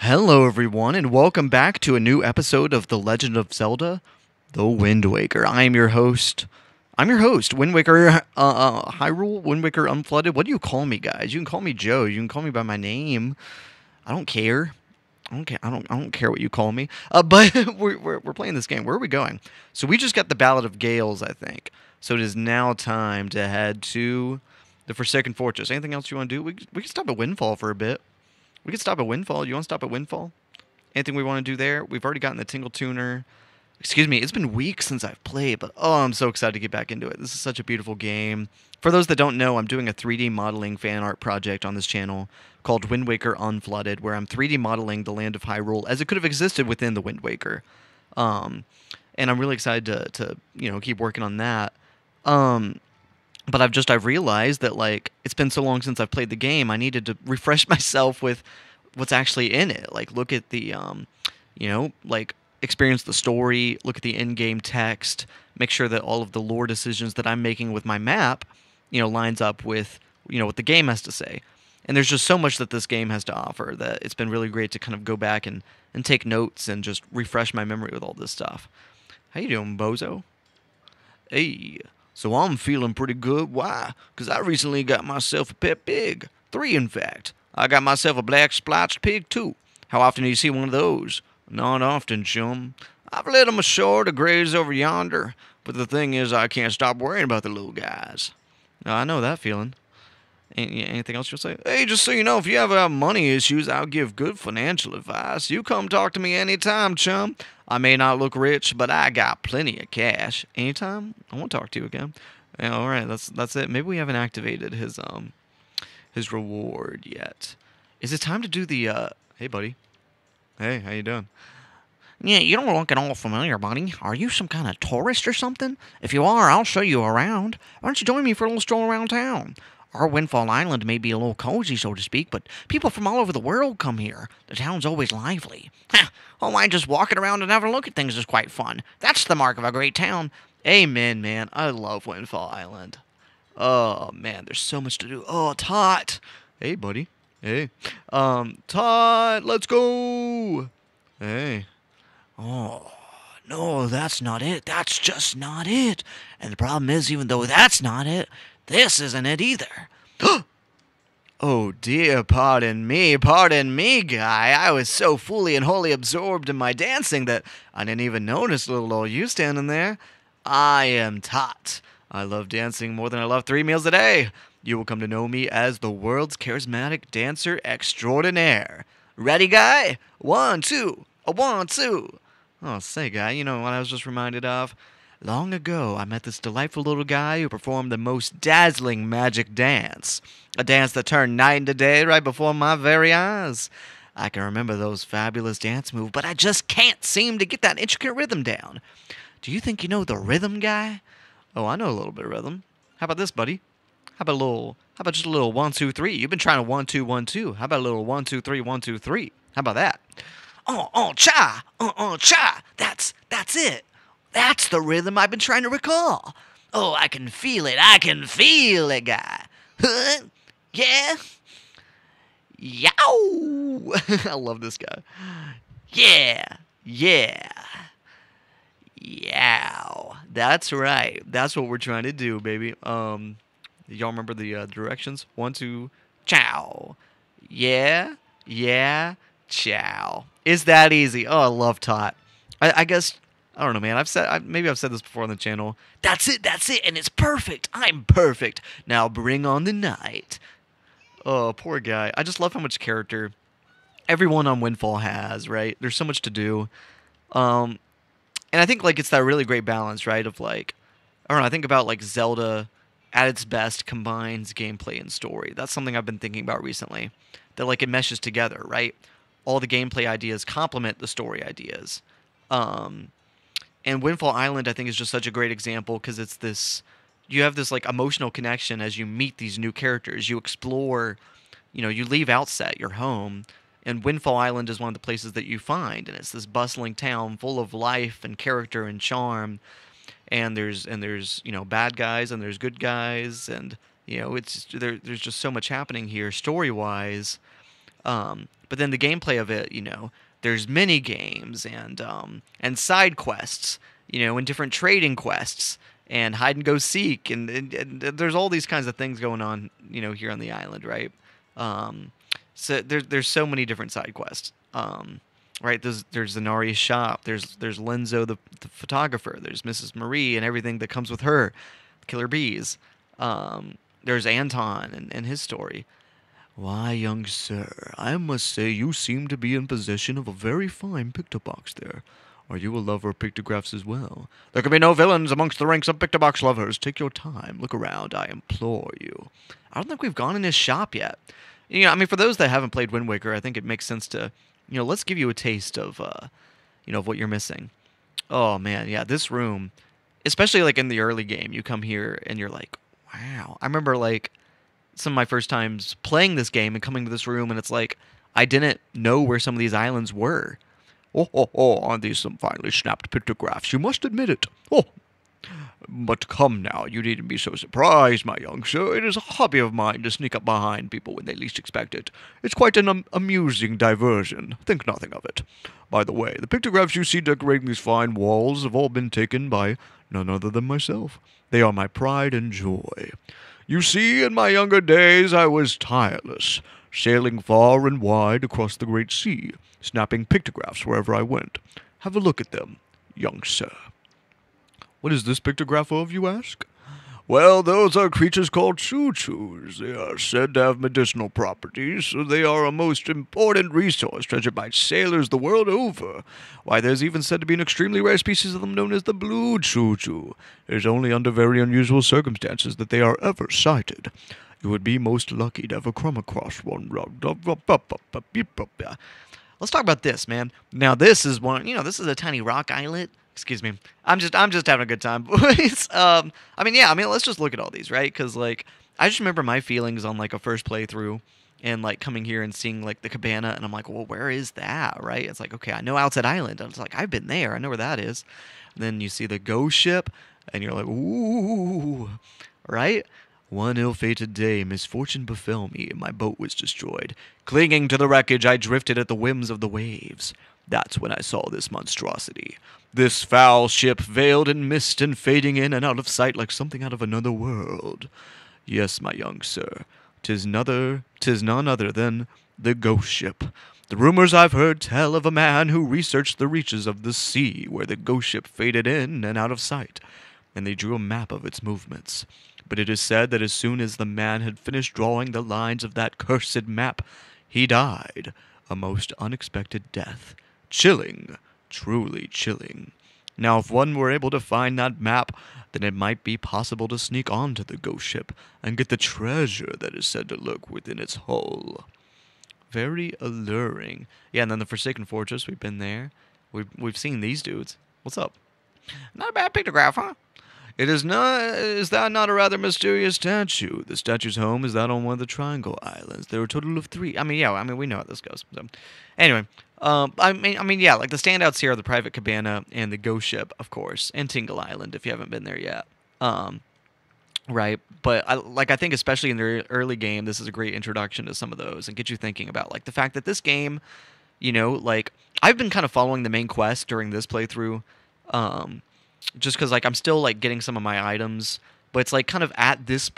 Hello, everyone, and welcome back to a new episode of The Legend of Zelda: The Wind Waker. I am your host. Wind Waker, Hyrule, Wind Waker Unflooded. What do you call me, guys? You can call me Joe. You can call me by my name. I don't care. I don't care. I don't care what you call me. But we're playing this game. Where are we going? So we just got the Ballad of Gales, I think. So it is now time to head to the Forsaken Fortress. Anything else you want to do? We can stop at Windfall for a bit. We could stop at Windfall. You want to stop at Windfall? Anything we want to do there? We've already gotten the Tingle Tuner. Excuse me, it's been weeks since I've played, but oh, I'm so excited to get back into it. This is such a beautiful game. For those that don't know, I'm doing a 3D modeling fan art project on this channel called Wind Waker Unflooded, where I'm 3D modeling the land of Hyrule as it could have existed within the Wind Waker. And I'm really excited to keep working on that. But I've realized that, like, it's been so long since I've played the game, I needed to refresh myself with what's actually in it. Like, look at the experience the story, look at the in-game text, make sure that all of the lore decisions that I'm making with my map, lines up with what the game has to say. And there's just so much that this game has to offer that it's been really great to kind of go back and take notes and just refresh my memory with all this stuff. How you doing, Bozo? Hey. So I'm feeling pretty good. Why? Because I recently got myself a pet pig. 3, in fact. I got myself a black splotched pig, too. How often do you see one of those? Not often, chum. I've led 'em ashore to graze over yonder, but the thing is I can't stop worrying about the little guys. I know that feeling. Anything else you'll say? Hey, just so you know, if you ever have money issues, I'll give good financial advice. You come talk to me anytime, chum. I may not look rich, but I got plenty of cash. Anytime? I won't talk to you again. Yeah, all right, that's it. Maybe we haven't activated his reward yet. Is it time to do the Hey, buddy. Hey, how you doing? Yeah, you don't look at all familiar, buddy. Are you some kind of tourist or something? If you are, I'll show you around. Why don't you join me for a little stroll around town? Our Windfall Island may be a little cozy, so to speak, but people from all over the world come here. The town's always lively. Oh, mind just walking around and having a look at things is quite fun. That's the mark of a great town. Amen, man. I love Windfall Island. Oh man, there's so much to do. Oh, Tot. Hey, buddy. Hey. Tot, let's go. Hey. Oh, no, that's not it. That's just not it. And the problem is, even though that's not it, this isn't it either. Oh dear, pardon me, guy. I was so fully and wholly absorbed in my dancing that I didn't even notice little old you standing there. I am Tot. I love dancing more than I love 3 meals a day. You will come to know me as the world's charismatic dancer extraordinaire. Ready, guy? 1, 2, a 1, 2. Oh, say, guy, you know what I was just reminded of? Long ago, I met this delightful little guy who performed the most dazzling magic dance. A dance that turned night into day right before my very eyes. I can remember those fabulous dance moves, but I just can't seem to get that intricate rhythm down. Do you think you know the rhythm, guy? Oh, I know a little bit of rhythm. How about this, buddy? How about just a little 1, 2, 3? You've been trying to 1, 2, 1, 2. How about a little 1, 2, 3, 1, 2, 3? How about that? Cha! Cha! That's it. That's the rhythm I've been trying to recall. Oh, I can feel it. I can feel it, guy. Huh? Yeah? Yow! I love this guy. Yeah. Yeah. Yow. That's right. That's what we're trying to do, baby. Y'all remember the directions? 1, 2, chow. Yeah, yeah, chow. It's that easy. Oh, I love Tot. I guess I don't know, man. Maybe I've said this before on the channel. That's it, and it's perfect. I'm perfect. Now bring on the night. Oh, poor guy. I just love how much character everyone on Windfall has, right? There's so much to do. And I think like it's that really great balance, right? Of like, I don't know, I think about like Zelda at its best combines gameplay and story. That's something I've been thinking about recently. That like it meshes together, right? All the gameplay ideas complement the story ideas. And Windfall Island, I think, is just such a great example because it's this, you have this like emotional connection as you meet these new characters. You explore, you leave Outset, your home, and Windfall Island is one of the places that you find, and it's this bustling town full of life and character and charm. And there's bad guys and there's good guys, and there's just so much happening here story wise. But then the gameplay of it, there's mini games and side quests, and different trading quests and hide and go seek, and there's all these kinds of things going on, here on the island, right? Um, so there's so many different side quests. Right? There's Zanaria's shop. There's Lenzo the photographer. There's Mrs. Marie and everything that comes with her, Killer Bees. There's Anton and his story. Why, young sir, I must say you seem to be in possession of a very fine picture box there. Are you a lover of pictographs as well? There can be no villains amongst the ranks of picture box lovers. Take your time. Look around, I implore you. I don't think we've gone in his shop yet. For those that haven't played Wind Waker, I think it makes sense to, let's give you a taste of, of what you're missing. Oh, man, yeah, this room, especially, like, in the early game, you come here and you're like, wow. I remember, like, some of my first times playing this game and coming to this room, and it's like, I didn't know where some of these islands were. Aren't these some finely snapped pictographs? You must admit it. But come now, you needn't be so surprised, my young sir. It is a hobby of mine to sneak up behind people when they least expect it. It's quite an amusing diversion. Think nothing of it. By the way, the pictographs you see decorating these fine walls have all been taken by none other than myself. They are my pride and joy. You see, in my younger days I was tireless, sailing far and wide across the great sea, snapping pictographs wherever I went. Have a look at them, young sir. What is this pictograph of, you ask? Well, those are creatures called choo-choos. They are said to have medicinal properties, so they are a most important resource treasured by sailors the world over. Why, there's even said to be an extremely rare species of them known as the blue choo-choo. It is only under very unusual circumstances that they are ever sighted. You would be most lucky to ever come across one. Let's talk about this, man. Now, this is one, this is a tiny rock islet. Excuse me. I'm just having a good time, boys. Let's just look at all these, right? Because, like, I just remember my feelings on, like, a first playthrough and, like, coming here and seeing, like, the cabana, and I'm like, well, where is that, right? It's like, okay, I know Outside Island. And it's like, I've been there. I know where that is. And then you see the ghost ship, and you're like, ooh, right? One ill-fated day, misfortune befell me, and my boat was destroyed. Clinging to the wreckage, I drifted at the whims of the waves. That's when I saw this monstrosity. This foul ship veiled in mist and fading in and out of sight like something out of another world. Yes, my young sir, 'tis none other than the ghost ship. The rumors I've heard tell of a man who researched the reaches of the sea where the ghost ship faded in and out of sight, and they drew a map of its movements. But it is said that as soon as the man had finished drawing the lines of that cursed map, he died a most unexpected death. Chilling. Truly chilling. Now, if one were able to find that map, then it might be possible to sneak onto the ghost ship and get the treasure that is said to lurk within its hull. Very alluring. Yeah, and then the Forsaken Fortress, we've been there. We've seen these dudes. What's up? Not a bad pictograph, huh? It is not. Is that not a rather mysterious statue? The statue's home is that on one of the Triangle Islands. There are a total of 3. We know how this goes. So, anyway, like the standouts here are the private cabana and the ghost ship, of course, and Tingle Island if you haven't been there yet. Right, but I think especially in the early game, this is a great introduction to some of those and get you thinking about like the fact that this game, like I've been kind of following the main quest during this playthrough. Just because, like, I'm still, like, getting some of my items, but it's, like, kind of at this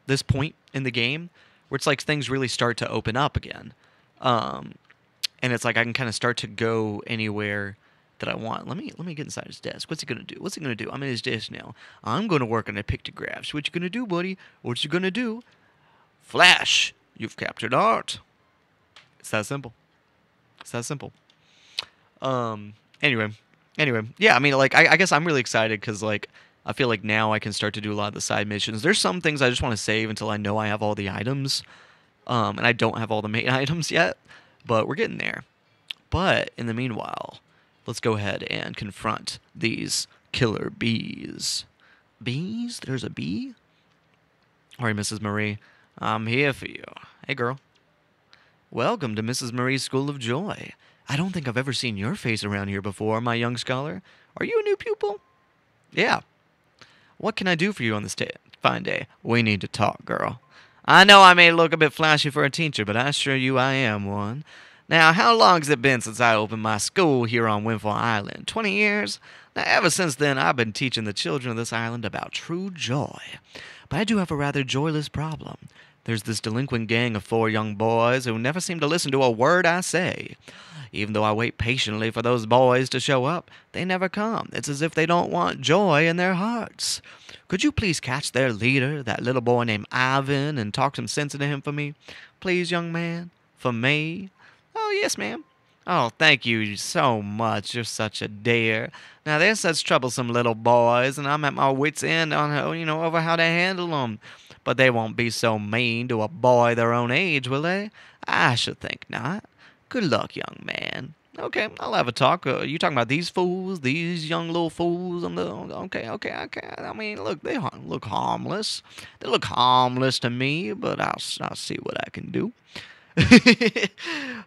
this point in the game, where it's, like, things really start to open up again. And it's, like, I can kind of start to go anywhere that I want. Let me get inside his desk. What's he gonna do? I'm in his desk now. I'm gonna work on the pictographs. What you gonna do, buddy? What you gonna do? Flash! You've captured art. It's that simple. Anyway, yeah, I guess I'm really excited because, like, I feel like now I can start to do a lot of the side missions. There's some things I just want to save until I know I have all the items, and I don't have all the main items yet, but we're getting there. But in the meanwhile, let's go ahead and confront these killer bees. Bees? There's a bee? All right, Mrs. Marie, I'm here for you. Hey, girl. Welcome to Mrs. Marie's School of Joy. I don't think I've ever seen your face around here before, my young scholar. Are you a new pupil? Yeah. What can I do for you on this fine day? We need to talk, girl. I know I may look a bit flashy for a teacher, but I assure you I am one. Now, how long's it been since I opened my school here on Windfall Island? 20 years? Now, ever since then, I've been teaching the children of this island about true joy. But I do have a rather joyless problem. There's this delinquent gang of 4 young boys who never seem to listen to a word I say. Even though I wait patiently for those boys to show up, they never come. It's as if they don't want joy in their hearts. Could you please catch their leader, that little boy named Ivan, and talk some sense into him for me? Please, young man? For me? Oh, yes, ma'am. Oh, thank you so much. You're such a dear. Now, they're such troublesome little boys, and I'm at my wits' end on over how to handle them. But they won't be so mean to a boy their own age, will they? I should think not. Good luck, young man. Okay, I'll have a talk. You talking about these fools, these young little fools? Okay. I mean, look, they look harmless. They look harmless to me, but I'll see what I can do.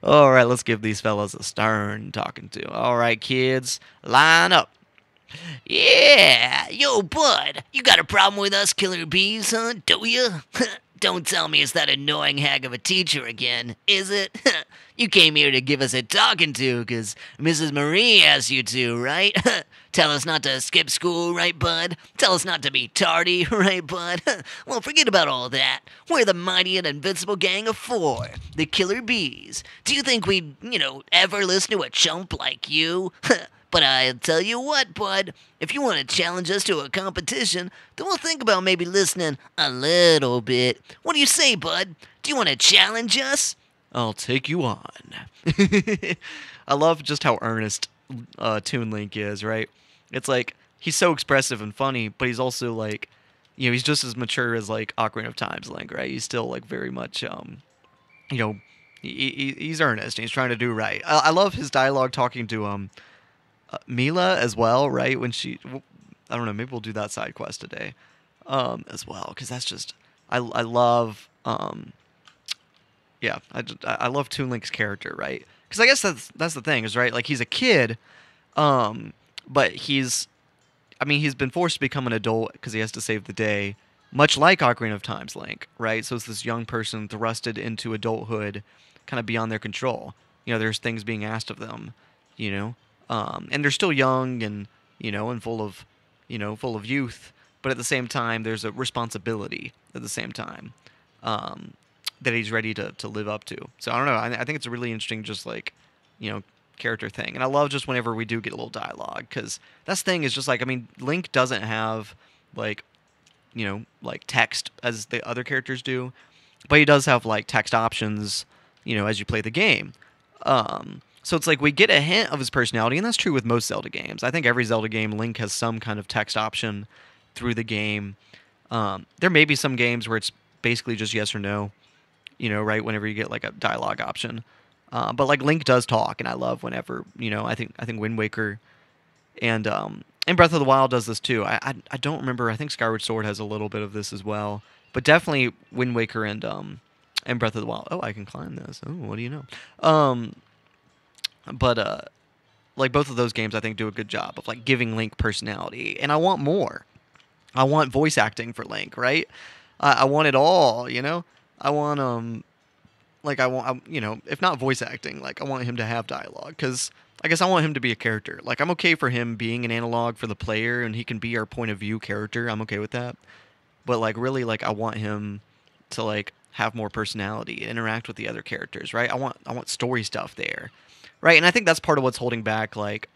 All right, let's give these fellas a stern talking to. All right, kids, line up. Yeah, yo, bud, you got a problem with us killer bees, huh? Do you? Don't tell me it's that annoying hag of a teacher again, is it? You came here to give us a talking to, 'cause Mrs. Marie asked you to, right? Tell us not to skip school, right, bud? Tell us not to be tardy, right, bud? Well, forget about all that. We're the mighty and invincible gang of 4, the killer bees. Do you think we'd, ever listen to a chump like you? But I'll tell you what, bud, if you want to challenge us to a competition, then we'll think about maybe listening a little bit. What do you say, bud? Do you want to challenge us? I'll take you on. I love just how earnest Toon Link is, right? It's like, he's so expressive and funny, but he's also like, he's just as mature as like Ocarina of Time's Link, right? He's still like very much, he's earnest and he's trying to do right. I love his dialogue talking to, Mila as well, right? When I don't know, maybe we'll do that side quest today, as well, because that's just, I love, yeah, I love Toon Link's character, right? Because I guess that's the thing, is right, like he's a kid, but he's been forced to become an adult because he has to save the day, much like Ocarina of Time's Link, right? So it's this young person thrusted into adulthood, kind of beyond their control. There's things being asked of them, and they're still young and and full of youth, but at the same time there's a responsibility at the same time that he's ready to live up to. So I don't know, I think it's a really interesting just like character thing, and I love just whenever we do get a little dialogue, because that's the thing is just like, Link doesn't have like like text as the other characters do, but he does have like text options as you play the game. So it's like we get a hint of his personality, and that's true with most Zelda games. I think every Zelda game, Link has some kind of text option through the game. There may be some games where it's basically just yes or no, right, whenever you get like a dialogue option. But like Link does talk, and I love whenever, I think Wind Waker and Breath of the Wild does this too. I don't remember, I think Skyward Sword has a little bit of this as well. But definitely Wind Waker and Breath of the Wild. Oh, I can climb this. Oh, what do you know? But like both of those games, I think do a good job of like giving Link personality, and I want more. I want voice acting for Link, right? I want it all, I want if not voice acting, like I want him to have dialogue, because I guess I want him to be a character. Like I'm okay for him being an analog for the player, and he can be our point of view character. I'm okay with that. But like really, like I want him to like have more personality, interact with the other characters, right? I want story stuff there. Right, and I think that's part of what's holding back, like,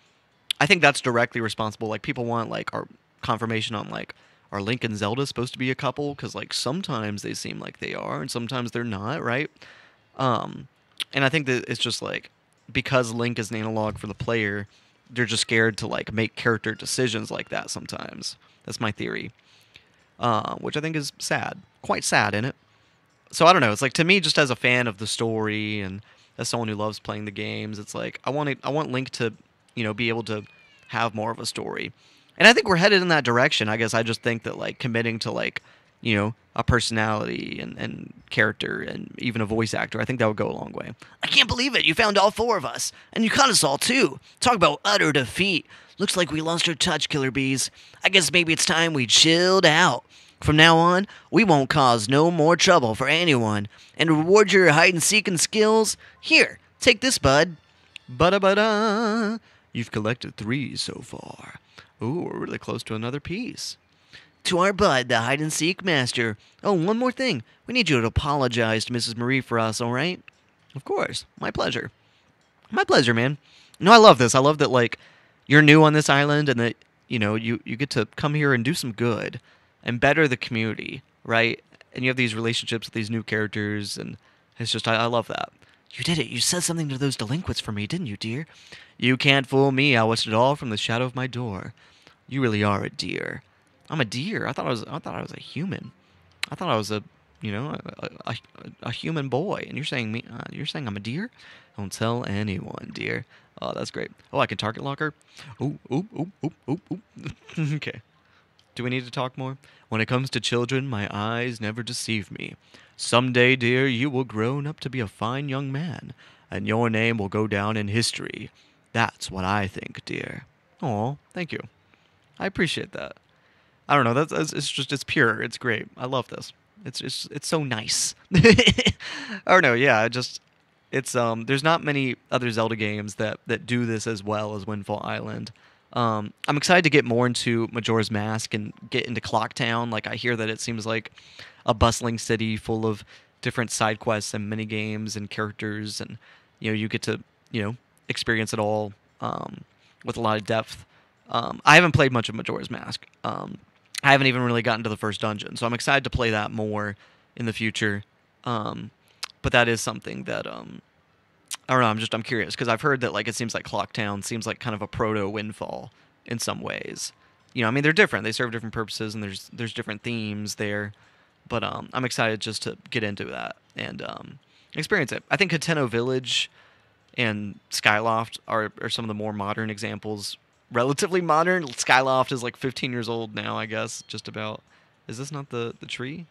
I think that's directly responsible. Like, people want, like, our confirmation on, like, are Link and Zelda supposed to be a couple? Because, like, sometimes they seem like they are, and sometimes they're not, right? And I think that it's just, like, because Link is an analog for the player, they're just scared to, like, make character decisions like that sometimes. That's my theory. Which I think is sad. Quite sad, isn't it? So, I don't know. It's like, to me, just as a fan of the story and as someone who loves playing the games, it's like I want Link to, be able to have more of a story, and I think we're headed in that direction. I guess I just think that like committing to like, a personality and character and even a voice actor, I think that would go a long way. I can't believe it. You found all 4 of us, and you caught us all too. Talk about utter defeat. Looks like we lost our touch, killer bees. I guess maybe it's time we chilled out. From now on, we won't cause no more trouble for anyone. And to reward your hide-and-seeking skills, here, take this, bud. Ba-da-ba-da. You've collected 3 so far. Ooh, we're really close to another piece. To our bud, the hide-and-seek master. Oh, one more thing. We need you to apologize to Mrs. Marie for us, all right? Of course. My pleasure. My pleasure, man. No, I love this. I love that, like, you're new on this island and that, you get to come here and do some good and better the community, right? And you have these relationships with these new characters, and it's just, I love that. You did it. You said something to those delinquents for me, didn't you, dear? You can't fool me. I watched it all from the shadow of my door. You really are a deer. I'm a deer. I thought I was a human. I thought I was a human boy. And you're saying I'm a deer? Don't tell anyone, dear. Oh, that's great. Oh, I can target lock her. Ooh, ooh, ooh, ooh, ooh, ooh. Okay. Do we need to talk more? When it comes to children, my eyes never deceive me. Someday, dear, you will grow up to be a fine young man, and your name will go down in history. That's what I think, dear. Aw, thank you. I appreciate that. I don't know. It's pure. It's great. I love this. It's so nice. I don't know. Yeah, there's not many other Zelda games that do this as well as Windfall Island. I'm excited to get more into Majora's Mask and get into Clock Town. Like, I hear that it seems like a bustling city full of different side quests and mini games and characters, and you get to experience it all with a lot of depth. I haven't played much of Majora's Mask. I haven't even really gotten to the first dungeon, so I'm excited to play that more in the future. But that is something that I don't know. I'm curious because I've heard that it seems like Clock Town seems like kind of a proto Windfall in some ways. I mean, they're different. They serve different purposes, and there's different themes there. But I'm excited just to get into that and experience it. I think Hateno Village and Skyloft are some of the more modern examples. Relatively modern. Skyloft is 15 years old now, I guess, just about. Is this not the tree?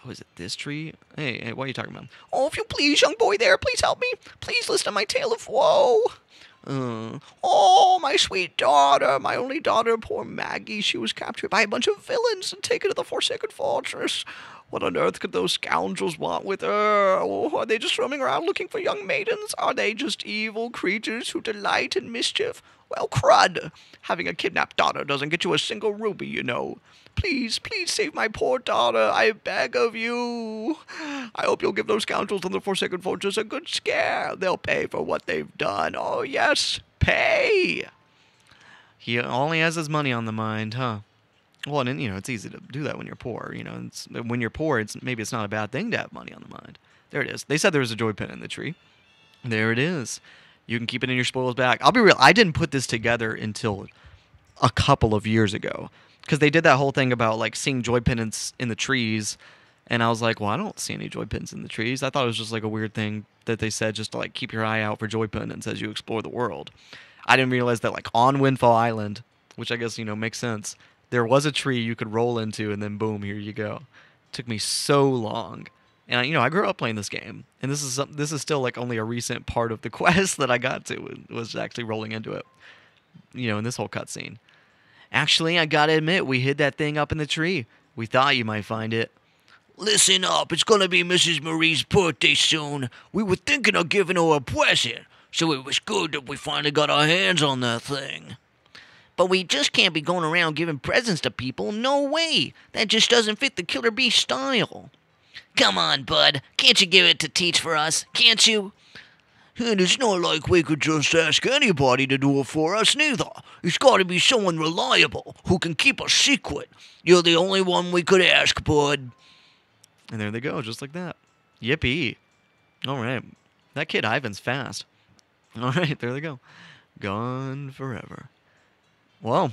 Oh, is it this tree? Hey, what are you talking about? Oh, if you please, young boy there, please help me. Please listen to my tale of woe. Oh, my sweet daughter, my only daughter, poor Maggie. She was captured by a bunch of villains and taken to the Forsaken Fortress. What on earth could those scoundrels want with her? Oh, are they just roaming around looking for young maidens? Are they just evil creatures who delight in mischief? Well, crud. Having a kidnapped daughter doesn't get you a single ruby, you know. Please, please save my poor daughter, I beg of you. I hope you'll give those scoundrels in the Forsaken Fortress a good scare. They'll pay for what they've done. Oh, yes, pay. He only has his money on the mind, huh? Well, and it's easy to do that when you're poor. When you're poor, maybe it's not a bad thing to have money on the mind. There it is. They said there was a joy pin in the tree. There it is. You can keep it in your spoils bag. I'll be real. I didn't put this together until a couple of years ago. Because they did that whole thing about seeing joy pendants in the trees, and I was like, well, I don't see any joy pendants in the trees. I thought it was just a weird thing that they said just to keep your eye out for joy pendants as you explore the world. I didn't realize that on Windfall Island, which I guess makes sense, there was a tree you could roll into, and then boom, here you go. It took me so long, and I grew up playing this game, and this is still only a recent part of the quest that I got to was actually rolling into it, in this whole cutscene. Actually, I gotta admit, we hid that thing up in the tree. We thought you might find it. Listen up, it's gonna be Mrs. Marie's birthday soon. We were thinking of giving her a present, so it was good that we finally got our hands on that thing. But we just can't be going around giving presents to people. No way. That just doesn't fit the Killer Bee style. Come on, bud. Can't you give it to Teach for us? Can't you? And it's not like we could just ask anybody to do it for us, neither. It's got to be someone reliable who can keep a secret. You're the only one we could ask, bud. And there they go, just like that. Yippee. All right. That kid Ivan's fast. All right, there they go. Gone forever. Well,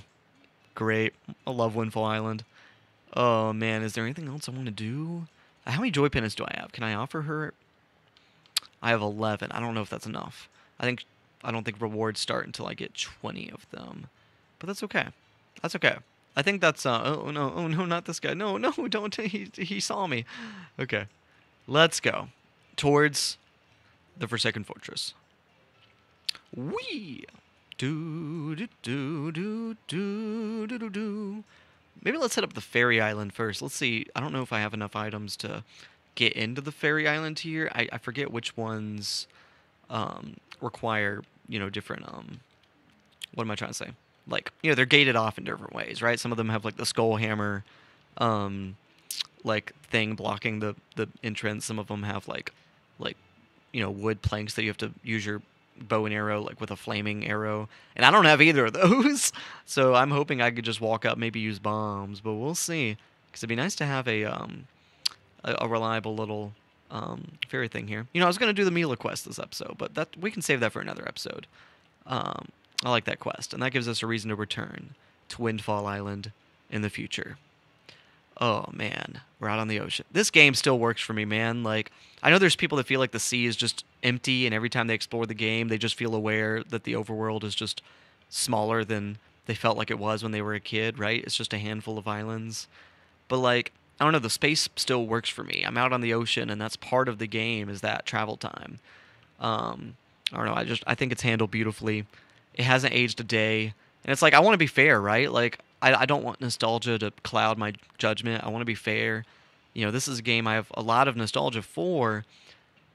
great. I love Windfall Island. Oh, man, is there anything else I want to do? How many joy pendants do I have? Can I offer her? I have 11. I don't know if that's enough. I don't think rewards start until I get 20 of them. But that's okay. That's okay. I think that's oh no, not this guy. No, don't. He saw me. Okay. Let's go towards the Forsaken Fortress. Wee. Do do do do do do do do. Maybe let's hit up the fairy island first. Let's see. I don't know if I have enough items to get into the fairy island here. I forget which ones require, different, what am I trying to say? Like, they're gated off in different ways, right? Some of them have, like, the skull hammer, like, thing blocking the entrance. Some of them have, like, wood planks that you have to use your bow and arrow, like, with a flaming arrow. And I don't have either of those. So I'm hoping I could just walk up, maybe use bombs, but we'll see. Because it'd be nice to have a reliable little fairy thing here. I was going to do the Mila quest this episode, but that we can save that for another episode. I like that quest, and that gives us a reason to return to Windfall Island in the future. Oh, man. We're out on the ocean. This game still works for me, man. Like, I know there's people that feel like the sea is just empty, and every time they explore the game, they just feel aware that the overworld is just smaller than they felt like it was when they were a kid, right? It's just a handful of islands. But, like, I don't know, the space still works for me. I'm out on the ocean, and that's part of the game, is that travel time. I don't know, I think it's handled beautifully. It hasn't aged a day. And it's like, I want to be fair, right? Like, I don't want nostalgia to cloud my judgment. I want to be fair. This is a game I have a lot of nostalgia for.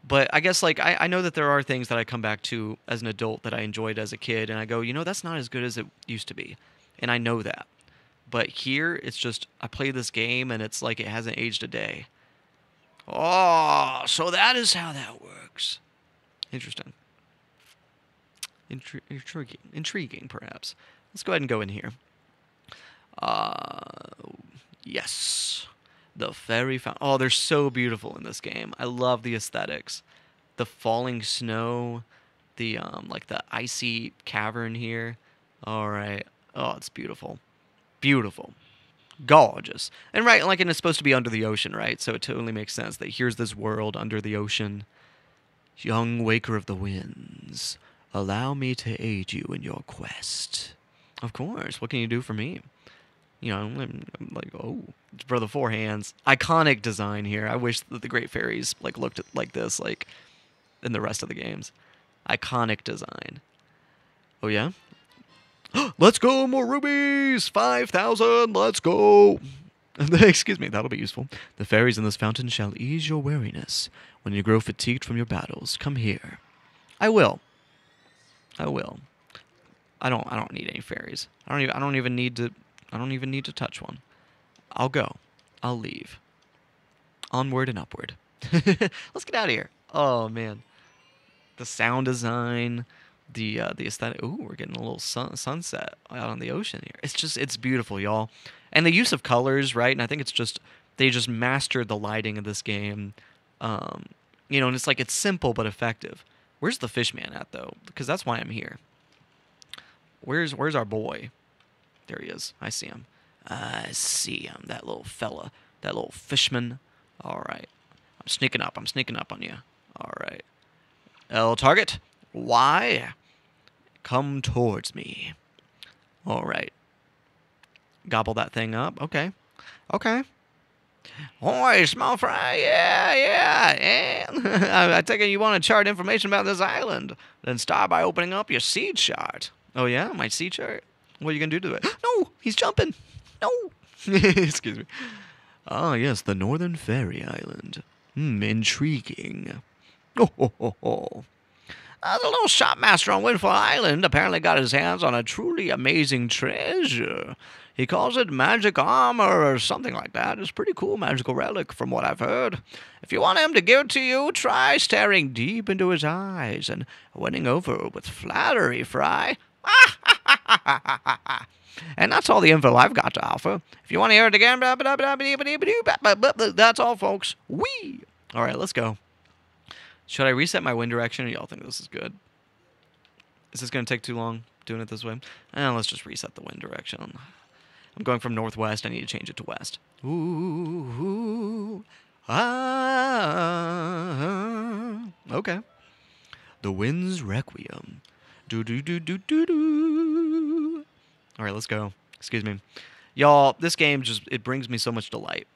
But I guess, like, I know that there are things that I come back to as an adult that I enjoyed as a kid. And I go, that's not as good as it used to be. And I know that. But here, it's just, I play this game, and it's like it hasn't aged a day. Oh, so that is how that works. Interesting. Intriguing, perhaps. Let's go ahead and go in here. Yes. The fairy fountain. Oh, they're so beautiful in this game. I love the aesthetics. The falling snow, the like the icy cavern here. All right. Oh, it's beautiful. Beautiful. Gorgeous. And right, like, and it's supposed to be under the ocean, right? So it totally makes sense that here's this world under the ocean. Young waker of the winds, allow me to aid you in your quest. Of course. What can you do for me? I'm like, oh, for the four hands. Iconic design here. I wish that the Great Fairies, like, looked like this, like, in the rest of the games. Iconic design. Oh, yeah? Let's go, more rubies! 5,000, let's go! Excuse me, that'll be useful. The fairies in this fountain shall ease your weariness. When you grow fatigued from your battles, come here. I will. I don't need any fairies. I don't even need to touch one. I'll go. I'll leave. Onward and upward. Let's get out of here. Oh, man. The sound design, the aesthetic. Ooh, we're getting a little sunset out on the ocean here. It's beautiful, y'all. And the use of colors, right? And I think they just mastered the lighting of this game. And it's like, it's simple but effective. Where's the fishman at, though? Because that's why I'm here. Where's our boy? There he is. I see him. I see him. That little fella. That little fishman. All right. I'm sneaking up on you. All right. L target. Y. Come towards me. All right. Gobble that thing up. Okay. Oi, small fry. Yeah. I take it you want to chart information about this island. Then start by opening up your seed chart. Oh, yeah? My seed chart? What are you going to do to it? No! He's jumping! No! Excuse me. Ah, yes, the Northern Fairy Island. Intriguing. Oh. The little shopmaster on Windfall Island apparently got his hands on a truly amazing treasure. He calls it magic armor or something like that. It's a pretty cool magical relic from what I've heard. If you want him to give it to you, try staring deep into his eyes and winning over with flattery, Fry. And that's all the info I've got to offer. If you want to hear it again, that's all, folks. Whee! All right, let's go. Should I reset my wind direction, or y'all think this is good? Is this going to take too long doing it this way? Let's just reset the wind direction. I'm going from northwest. I need to change it to west. Ooh, okay. The wind's requiem. Do. All right, let's go. Excuse me. Y'all, this game it brings me so much delight.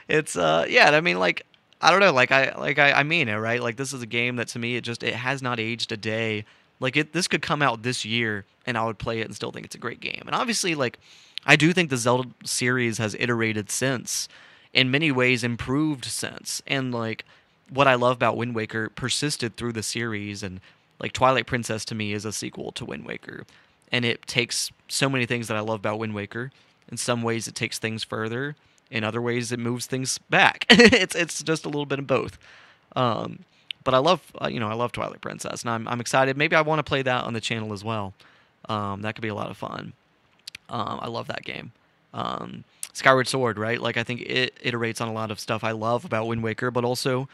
It's I mean, like, I don't know, I mean it, right? Like, this is a game that to me it has not aged a day. Like this could come out this year, and I would play it and still think it's a great game. And obviously, like I do think the Zelda series has iterated since, in many ways improved since, and like what I love about Wind Waker persisted through the series, and like Twilight Princess to me is a sequel to Wind Waker, and it takes so many things that I love about Wind Waker. In some ways, it takes things further. In other ways, it moves things back. It's just a little bit of both. But I love I love Twilight Princess, and I'm excited. Maybe I want to play that on the channel as well. That could be a lot of fun. I love that game. Skyward Sword, right? Like I think it iterates on a lot of stuff I love about Wind Waker, but also,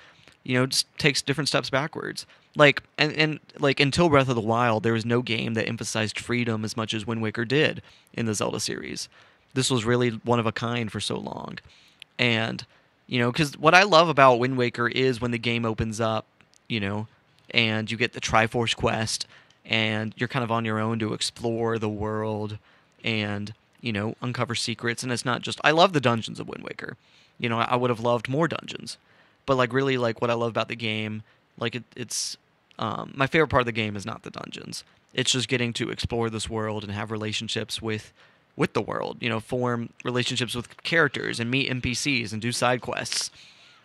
just takes different steps backwards. Like and like until Breath of the Wild, there was no game that emphasized freedom as much as Wind Waker did in the Zelda series. This was really one of a kind for so long, and because what I love about Wind Waker is when the game opens up, and you get the Triforce quest, and you're kind of on your own to explore the world and uncover secrets. And it's not just I love the dungeons of Wind Waker. I would have loved more dungeons, but like really like what I love about the game, like it's my favorite part of the game is not the dungeons. It's just getting to explore this world and have relationships with the world, form relationships with characters and meet NPCs and do side quests.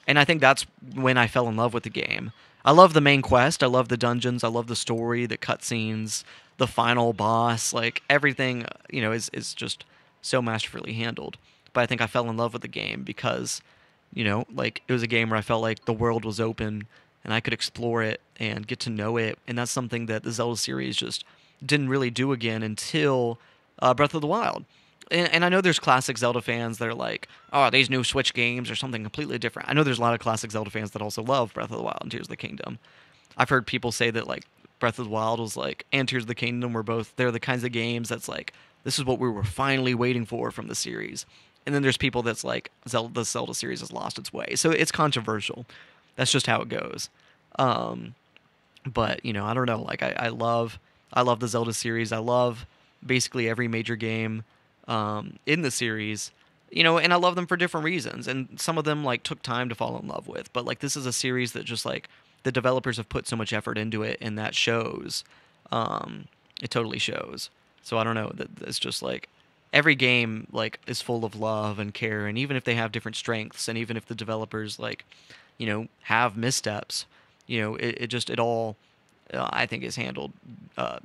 And I think that's when I fell in love with the game. I love the main quest. I love the dungeons. I love the story, the cutscenes, the final boss. Like everything, is just so masterfully handled. But I think I fell in love with the game because, like it was a game where I felt like the world was open and I could explore it and get to know it. And that's something that the Zelda series just didn't really do again until Breath of the Wild. And I know there's classic Zelda fans that are like, oh, these new Switch games are something completely different. I know there's a lot of classic Zelda fans that also love Breath of the Wild and Tears of the Kingdom. I've heard people say that like Breath of the Wild was like, and Tears of the Kingdom were both, they're the kinds of games that's like, this is what we were finally waiting for from the series. And then there's people that's like, the Zelda series has lost its way. So it's controversial. That's just how it goes. But, I don't know. Like I love the Zelda series. I love basically every major game in the series, and I love them for different reasons. And some of them like took time to fall in love with, but like this is a series that just like the developers have put so much effort into it, and that shows. It totally shows. So I don't know, that it's just like every game like is full of love and care, and even if they have different strengths, and even if the developers like have missteps, it all I think is handled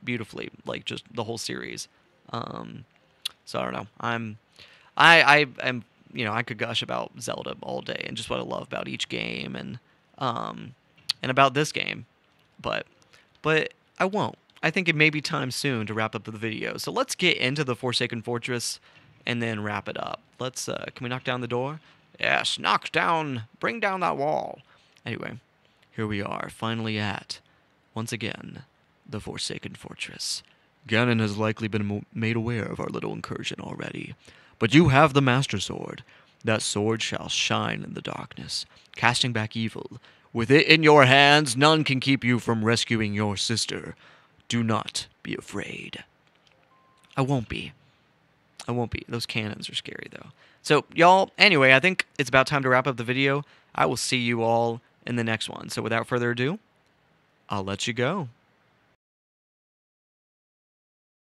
beautifully, like just the whole series. So I don't know. I'm I could gush about Zelda all day and just what I love about each game and about this game, but I won't. I think it may be time soon to wrap up the video. So let's get into the Forsaken Fortress and then wrap it up. Let's can we knock down the door? Yes, bring down that wall. Anyway, here we are, finally at, once again, the Forsaken Fortress. Ganon has likely been made aware of our little incursion already. But you have the Master Sword. That sword shall shine in the darkness, casting back evil. With it in your hands, none can keep you from rescuing your sister. Do not be afraid. I won't be. Those cannons are scary, though. So, y'all, anyway, I think it's about time to wrap up the video. I will see you all in the next one. So without further ado, I'll let you go.